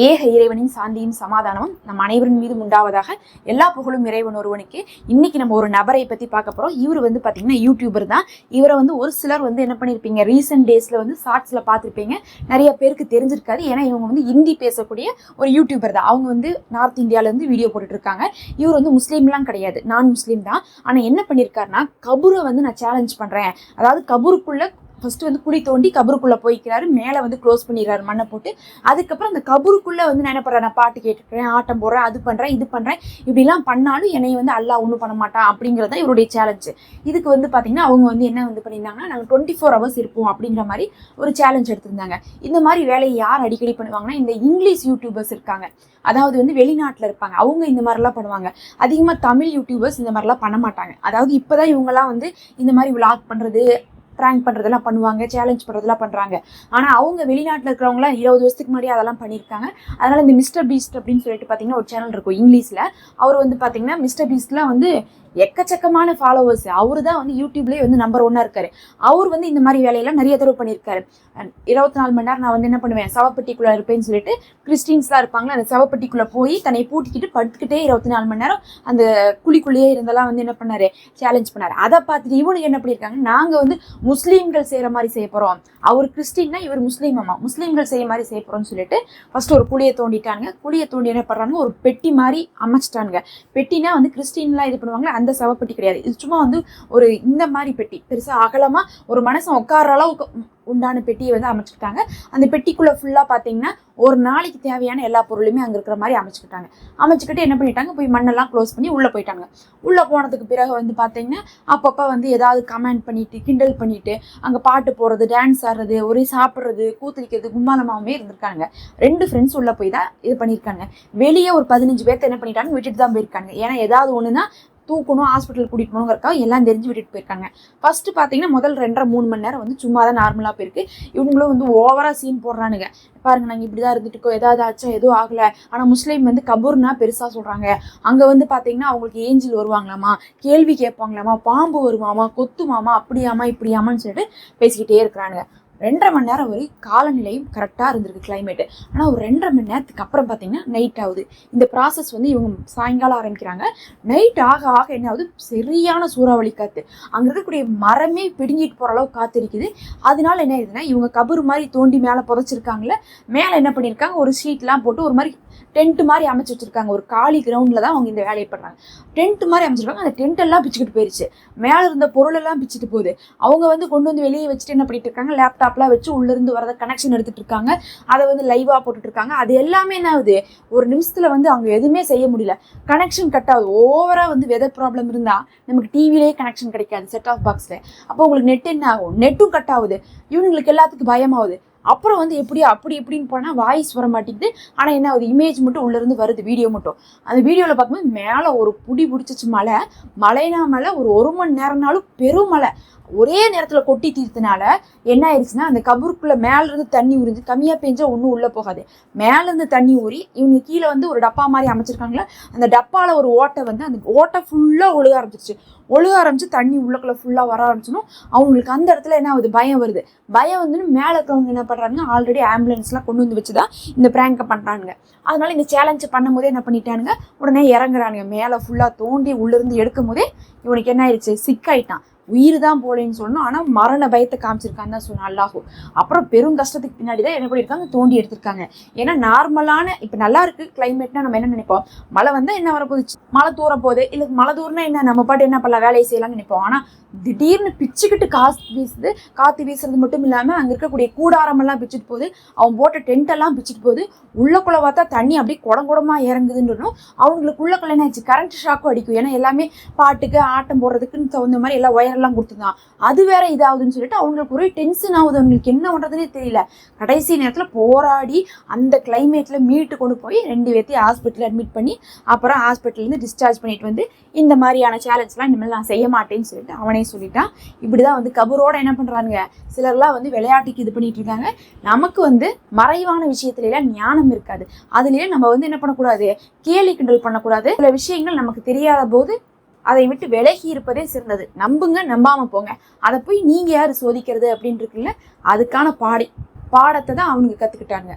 ஏக இறைவனின் சாந்தியும் சமாதானமும் நம் அனைவரின் மீது உண்டாவதாக. எல்லா புகழும் இறைவன் ஒருவனுக்கு. இன்னைக்கு நம்ம ஒரு நபரை பத்தி பார்க்க போறோம். இவர் வந்து பாத்தீங்கன்னா யூடியூபர் தான். இவரை வந்து ஒரு சிலர் வந்து என்ன பண்ணிருப்பீங்க, ரீசெண்ட் டேஸ்ல வந்து ஷார்ட்ஸ்ல பார்த்துருப்பீங்க. நிறைய பேருக்கு தெரிஞ்சிருக்காது. ஏன்னா இவங்க வந்து ஹிந்தி பேசக்கூடிய ஒரு யூடியூபர் தான். அவங்க வந்து நார்த் இந்தியால இருந்து வீடியோ போட்டுட்டு இருக்காங்க. இவர் வந்து முஸ்லீம்லாம் கிடையாது, நான் முஸ்லீம் தான். ஆனா என்ன பண்ணிருக்காருன்னா, கபூரை வந்து நான் சேலஞ்ச் பண்றேன், அதாவது கபூருக்குள்ள ஃபர்ஸ்ட் வந்து குழி தோண்டி கபருக்குள்ள போய்க்கிறாரு, மேலே வந்து க்ளோஸ் பண்ணிடுறாரு மண்ணை போட்டு. அதுக்கப்புறம் அந்த கபருக்குள்ள வந்து நான் என்ன பண்ணுறேன், நான் பாட்டு கேட்டுக்கிறேன், ஆட்டம் போடுறேன், அது பண்ணுறேன், இது பண்ணுறேன், இப்படிலாம் பண்ணாலும் என்னை வந்து அல்லாஹ் ஒன்றும் பண்ண மாட்டான் அப்படிங்கிறது தான் இவருடைய சேலஞ்சு. இதுக்கு வந்து பார்த்தீங்கன்னா அவங்க வந்து என்ன வந்து பண்ணியிருந்தாங்கன்னா, நாங்கள் 24 hours இருப்போம் அப்படிங்கிற மாதிரி ஒரு சேலஞ்ச் எடுத்திருந்தாங்க. இந்த மாதிரி வேலையை யார் அடிக்கடி பண்ணுவாங்கன்னா, இந்த இங்கிலீஷ் யூடியூபர்ஸ் இருக்காங்க, அதாவது வந்து வெளிநாட்டில் இருப்பாங்க, அவங்க இந்த மாதிரிலாம் பண்ணுவாங்க. அதிகமாக தமிழ் யூடியூபர்ஸ் இந்த மாதிரிலாம் பண்ண மாட்டாங்க. அதாவது இப்போதான் இவங்கெல்லாம் வந்து இந்த மாதிரி விளாக் பண்ணுறது, ப்ராங்க் பண்ணுறதெல்லாம் பண்ணுவாங்க, சேலஞ்ச் பண்ணுறதெல்லாம் பண்ணுறாங்க. ஆனால் அவங்க வெளிநாட்டில் இருக்கிறவங்களாம் 20 வருஷத்துக்கு முன்னாடி அதெல்லாம் பண்ணியிருக்காங்க. அதனால் இந்த மிஸ்டர் பீஸ்ட் அப்படின்னு சொல்லிட்டு பார்த்தீங்கன்னா ஒரு சேனல் இருக்கும் இங்கிலீஷில். அவர் வந்து பார்த்தீங்கன்னா மிஸ்டர் பீஸ்ட்லாம் வந்து எக்கச்சக்கமான ஃபாலோவர்ஸ். அவரு தான் வந்து யூடியூப்லேயே வந்து நம்பர் 1 இருக்காரு. அவர் வந்து இந்த மாதிரி வேலையெல்லாம் நிறைய தடவை பண்ணியிருக்காரு. 24 மணி நேரம் நான் வந்து என்ன பண்ணுவேன், சவப்பெட்டிக்குள்ளே இருப்பேன்னு சொல்லிட்டு கிறிஸ்டின்ஸ்லாம் இருப்பாங்களா, அந்த சவப்பெட்டிக்குள்ளே போய் தன்னை பூட்டிக்கிட்டு படுத்துக்கிட்டே 24 மணி நேரம் அந்த குழிக்குள்ளேயே இருந்தெல்லாம் வந்து என்ன பண்ணாரு, சேலஞ்ச் பண்ணாரு. அதை பார்த்துட்டு இவனுக்கு என்ன பண்ணியிருக்காங்க, நாங்கள் வந்து முஸ்லீம்கள் செய்கிற மாதிரி செய்ய போகிறோம், அவர் கிறிஸ்டின்னா இவர் முஸ்லீம், அம்மா முஸ்லீம்கள் செய்ய மாதிரி செய்ய போகிறோம்னு சொல்லிட்டு ஃபர்ஸ்ட் ஒரு குழியை தோண்டிட்டாங்க. குழியை தோண்டி என்ன பண்ணுறாங்க, ஒரு பெட்டி மாதிரி அமைச்சிட்டாங்க. பெட்டினா வந்து கிறிஸ்டின்லாம் இது பண்ணுவாங்க, அந்த சவப்பெட்டி கிடையாது. இது சும்மா வந்து ஒரு இந்த மாதிரி பெட்டி, பெருசாக அகலமாக ஒரு மனுஷன் உட்கார அளவுக்கு உண்டான பெட்டியை வந்து அமைச்சுக்கிட்டாங்க. அந்த பெட்டிக்குள்ளே ஃபுல்லாக பார்த்தீங்கன்னா ஒரு நாளைக்கு தேவையான எல்லா பொருளுமே அங்கே இருக்கிற மாதிரி அமைச்சுக்கிட்டு என்ன பண்ணிட்டாங்க, போய் மண்ணெல்லாம் க்ளோஸ் பண்ணி உள்ளே போயிட்டாங்க. உள்ளே போனதுக்கு பிறகு வந்து பார்த்தீங்கன்னா அப்பப்போ வந்து ஏதாவது கமெண்ட் பண்ணிட்டு கிண்டல் பண்ணிட்டு அங்கே பாட்டு போடுறது, டான்ஸ் ஆடுறது, ஒரே சாப்பிட்றது, கூத்தடிக்கிறது, கும்மாளமாகவே இருந்திருக்காங்க. 2 ஃப்ரெண்ட்ஸ் உள்ளே போய் தான் இது பண்ணியிருக்காங்க. வெளியே ஒரு 15 பேர்த்த என்ன பண்ணிட்டாங்க, விட்டுட்டு தான் போயிருக்காங்க. ஏன்னா ஏதாவது ஒன்றுனா தூக்கணும், ஹாஸ்பிட்டல் கூட்டிகிட்டு போகணுங்கிறக்கா எல்லாம் தெரிஞ்சு விட்டுட்டு போயிருக்காங்க. ஃபர்ஸ்ட் பார்த்தீங்கன்னா முதல் 2.5-3 மணி நேரம் வந்து சும்மா தான் நார்மலாக போயிருக்கு. இவங்களும் வந்து ஓவராக சீன் போடுறானுங்க. பாருங்க, நாங்கள் இப்படி தான் இருந்துட்டுக்கோ, ஏதாவது ஆச்சா, எதுவும் ஆகலை. ஆனால் முஸ்லீம் வந்து கபூர்னா பெருசாக சொல்கிறாங்க. அங்கே வந்து பார்த்தீங்கன்னா அவங்களுக்கு ஏஞ்சில் வருவாங்களாமா, கேள்வி கேட்பாங்களாமா, பாம்பு வருமாமா, கொத்துமாமா, அப்படியாமா இப்படியாமான்னு சொல்லிட்டு பேசிக்கிட்டே இருக்கிறானுங்க. 2.5 மணி நேரம் வரை காலநிலையும் கரெக்டாக இருந்திருக்கு கிளைமேட்டு. ஆனால் ஒரு 2.5 மணி நேரத்துக்கு அப்புறம் பார்த்தீங்கன்னா நைட் ஆகுது. இந்த ப்ராசஸ் வந்து இவங்க சாயங்காலம் ஆரம்பிக்கிறாங்க. நைட் ஆக ஆக என்ன ஆகுது, சரியான சூறாவளி காற்று. அங்கே இருக்கக்கூடிய மரமே பிடுங்கிட்டு போகிற அளவுக்கு காற்று இருக்குது. அதனால என்ன ஆயிடுதுன்னா, இவங்க கபரு மாதிரி தோண்டி மேலே புதைச்சிருக்காங்களே, மேலே என்ன பண்ணியிருக்காங்க, ஒரு ஷீட்லாம் போட்டு ஒரு மாதிரி டென்ட் மாதிரி அமைச்சு வச்சிருக்காங்க. ஒரு காலி கிரவுண்டில் தான் அவங்க இந்த வேலையை பண்ணுறாங்க. டென்ட் மாதிரி அமைச்சிருக்காங்க. அந்த டென்ட் எல்லாம் பிச்சுக்கிட்டு போயிடுச்சு. மேலே இருந்த பொருள் எல்லாம் பிச்சுட்டு போகுது. அவங்க வந்து கொண்டு வந்து வெளியே வச்சுட்டு என்ன பண்ணிட்டு இருக்காங்க, லேப்டாப்லாம் வச்சு உள்ளேருந்து வரத கனெக்ஷன் எடுத்துட்டு இருக்காங்க. அதை வந்து லைவாக போட்டுட்டு இருக்காங்க. அது எல்லாமே என்ன ஆகுது, ஒரு நிமிஷத்தில் வந்து அவங்க எதுவுமே செய்ய முடியல. கனெக்ஷன் கட் ஆகுது. ஓவராக வந்து வெதர் ப்ராப்ளம் இருந்தால் நமக்கு டிவிலே கனெக்ஷன் கிடைக்காது, செட் ஆஃப் பாக்ஸில். அப்போ உங்களுக்கு நெட் என்ன ஆகும், நெட்டும் கட் ஆகுது. இவங்களுக்கு எல்லாத்துக்கும் பயமாகுது. அப்புறம் வந்து எப்படியா அப்படி இப்படின்னு போனால் வாய்ஸ் வர மாட்டேங்குது. ஆனால் என்ன ஆகுது, இமேஜ் மட்டும் உள்ளேருந்து வருது, வீடியோ மட்டும். அந்த வீடியோவில் பார்க்கும்போது மேலே ஒரு பிடிச்சிச்சு மழைனா மழை, ஒரு மணி நேரம்னாலும் பெரும் மழை ஒரே நேரத்தில் கொட்டி தீர்த்தனால என்ன ஆயிடுச்சுன்னா, அந்த கபருக்குள்ளே மேலேருந்து தண்ணி உறிஞ்சு, கம்மியாக பெஞ்சா ஒன்றும் உள்ளே போகாது, மேலேருந்து தண்ணி ஊறி இவங்க கீழே வந்து ஒரு டப்பா மாதிரி அமைச்சிருக்காங்களே, அந்த டப்பாவில் ஒரு ஓட்டை வந்து அந்த ஓட்டை ஃபுல்லாக ஒழுக ஆரம்பிச்சு தண்ணி உள்ளக்குள்ளே ஃபுல்லாக வர ஆரம்பிச்சணும். அவங்களுக்கு அந்த இடத்துல என்ன ஆகுது, பயம் வருது. பயம் வந்து மேலே இருக்கிறவங்க என்ன பண்ணுறாங்க, ஆல்ரெடி ஆம்புலன்ஸ்லாம் கொண்டு வந்து வச்சு தான் இந்த ப்ராங்கை பண்ணுறாங்க. அதனால இந்த சேலஞ்சை பண்ணும் போதே என்ன பண்ணிட்டானுங்க, உடனே இறங்குறானுங்க. மேலே ஃபுல்லாக தோண்டி உள்ளேருந்து எடுக்கும் போதே இவனுக்கு என்ன ஆயிடுச்சு, சிக்காயிட்டான். உயிர் தான் போலேன்னு சொல்லணும். ஆனால் மரண பயத்தை காமிச்சிருக்கான்னு தான் சொன்னோம் அல்லாஹூ. அப்புறம் பெரும் கஷ்டத்துக்கு பின்னாடி தான் என்ன பண்ணியிருக்காங்க, தோண்டி எடுத்திருக்காங்க. ஏன்னா நார்மலான இப்போ நல்லா இருக்கு கிளைமேட்னா நம்ம என்ன நினைப்போம், மழை வந்தால் என்ன வரப்போகுது, மழை தூர போகுது, இல்லை மழை தூரம்னா என்ன, நம்ம பாட்டு என்ன பண்ணலாம், வேலையை செய்யலாம்னு நினைப்போம். ஆனால் திடீர்னு பிச்சுக்கிட்டு காற்று வீசுறது மட்டும் இல்லாமல் அங்கே இருக்கக்கூடிய கூடாரமெல்லாம் பிச்சுட்டு போகுது, அவன் போட்ட டென்ட்டெல்லாம் பிச்சுட்டு போகுது. உள்ளக்குள்ளே பார்த்தா தண்ணி அப்படியே குடங்குடமாக இறங்குதுன்னு அவங்களுக்கு உள்ளக்குள்ள என்ன ஆச்சு, கரண்ட் ஷாக்கும் அடிக்கும். ஏன்னா எல்லாமே பாட்டுக்கு ஆட்டம் போடுறதுக்குன்னு தகுந்த மாதிரி எல்லாம் ஒயரெல்லாம் கொடுத்துருந்தான். அது வேற இதாகுதுன்னு சொல்லிட்டு அவங்களுக்கு ஒரே டென்ஷன் ஆகுது. அவங்களுக்கு என்ன பண்ணுறதுனே தெரியல. கடைசி நேரத்தில் போராடி அந்த கிளைமேட்டில் மீட்டு கொண்டு போய் 2 பேர்த்தையும் ஹாஸ்பிட்டலில் அட்மிட் பண்ணி அப்புறம் ஹாஸ்பிட்டல்லேருந்து டிஸ்சார்ஜ் பண்ணிட்டு வந்து இந்த மாதிரியான சேலஞ்செலாம் இனிமேல் நான் செய்ய மாட்டேன்னு சொல்லிட்டு அவனே சொல்லிட்டான். இப்படிதான் வந்து கபரோட என்ன பண்றாங்க, சிலர்லாம் வந்து விளையாட்டுக்கு இது பண்ணிட்டு இருக்காங்க. நமக்கு வந்து மறைவான விஷயத்துல எல்லாம் ஞானம் இருக்காது. அதுலயே நம்ம வந்து என்ன பண்ணக்கூடாது, கேலி கிண்டல் பண்ணக்கூடாது. சில விஷயங்கள் நமக்கு தெரியாத போது அதை விட்டு விலகி இருப்பதே சிறந்தது. நம்புங்க, நம்பாம போங்க. அதை போய் நீங்க யாரு சோதிக்கிறது அப்படின்னு இருக்குல்ல, அதுக்கான பாடத்தை தான் அவனுக்கு கத்துக்கிட்டாங்க.